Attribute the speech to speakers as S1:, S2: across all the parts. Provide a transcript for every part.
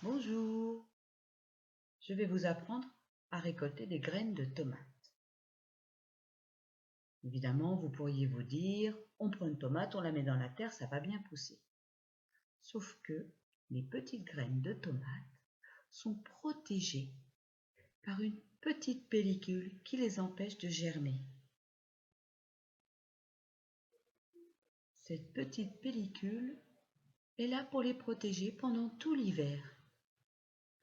S1: Bonjour, je vais vous apprendre à récolter des graines de tomates. Évidemment, vous pourriez vous dire, on prend une tomate, on la met dans la terre, ça va bien pousser. Sauf que les petites graines de tomates sont protégées par une petite pellicule qui les empêche de germer. Cette petite pellicule est là pour les protéger pendant tout l'hiver,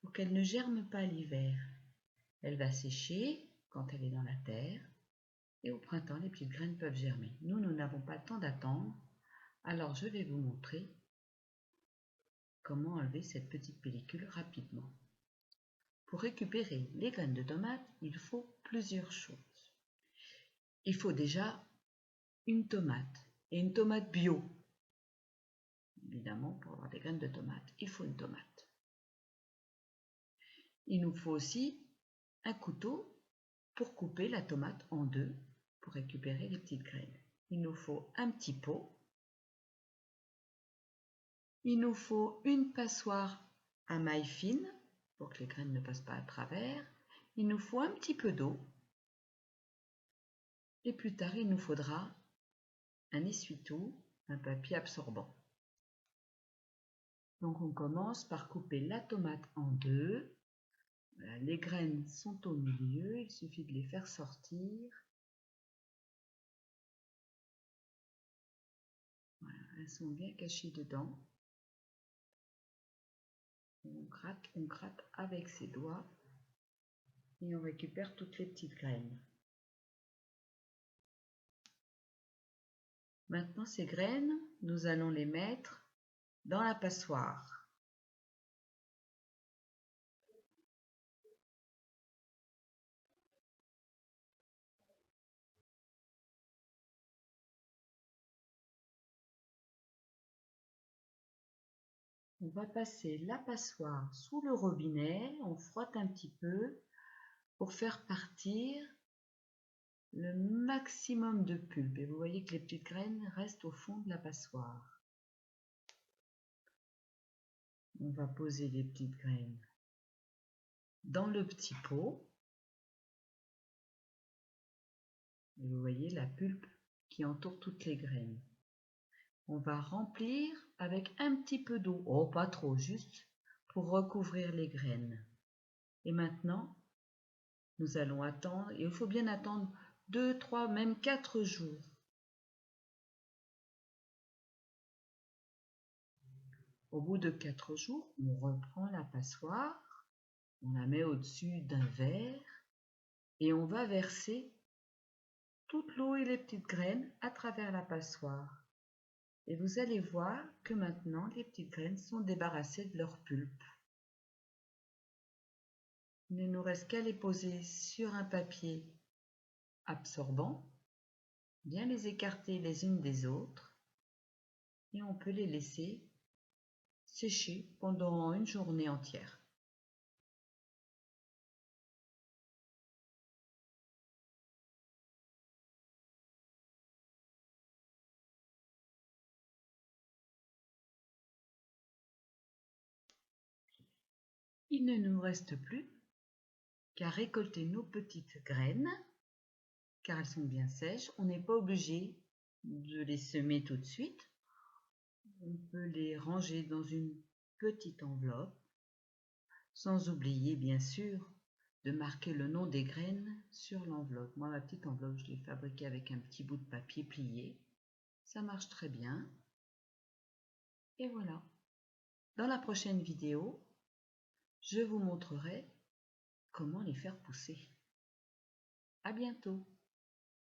S1: pour qu'elles ne germent pas l'hiver. Elle va sécher quand elle est dans la terre. Et au printemps, les petites graines peuvent germer. Nous n'avons pas le temps d'attendre, alors je vais vous montrer comment enlever cette petite pellicule rapidement. Pour récupérer les graines de tomates, il faut plusieurs choses. Il faut déjà une tomate, et une tomate bio. Évidemment, pour avoir des graines de tomates, il faut une tomate. Il nous faut aussi un couteau pour couper la tomate en deux, pour récupérer les petites graines. Il nous faut un petit pot. Il nous faut une passoire à maille fine pour que les graines ne passent pas à travers. Il nous faut un petit peu d'eau. Et plus tard, il nous faudra un essuie-tout, un papier absorbant. Donc on commence par couper la tomate en deux. Voilà, les graines sont au milieu, il suffit de les faire sortir. Voilà, elles sont bien cachées dedans. On gratte avec ses doigts et on récupère toutes les petites graines. Maintenant, ces graines, nous allons les mettre dans la passoire. On va passer la passoire sous le robinet, on frotte un petit peu pour faire partir le maximum de pulpe. Et vous voyez que les petites graines restent au fond de la passoire. On va poser les petites graines dans le petit pot. Et vous voyez la pulpe qui entoure toutes les graines. On va remplir avec un petit peu d'eau, oh pas trop, juste pour recouvrir les graines. Et maintenant, nous allons attendre, et il faut bien attendre 2, 3, même 4 jours. Au bout de 4 jours, on reprend la passoire, on la met au-dessus d'un verre et on va verser toute l'eau et les petites graines à travers la passoire. Et vous allez voir que maintenant les petites graines sont débarrassées de leur pulpe. Il ne nous reste qu'à les poser sur un papier absorbant, bien les écarter les unes des autres et on peut les laisser sécher pendant une journée entière. Il ne nous reste plus qu'à récolter nos petites graines, car elles sont bien sèches. On n'est pas obligé de les semer tout de suite. On peut les ranger dans une petite enveloppe, sans oublier bien sûr de marquer le nom des graines sur l'enveloppe. Moi, ma petite enveloppe, je l'ai fabriquée avec un petit bout de papier plié. Ça marche très bien. Et voilà. Dans la prochaine vidéo, je vous montrerai comment les faire pousser. À bientôt.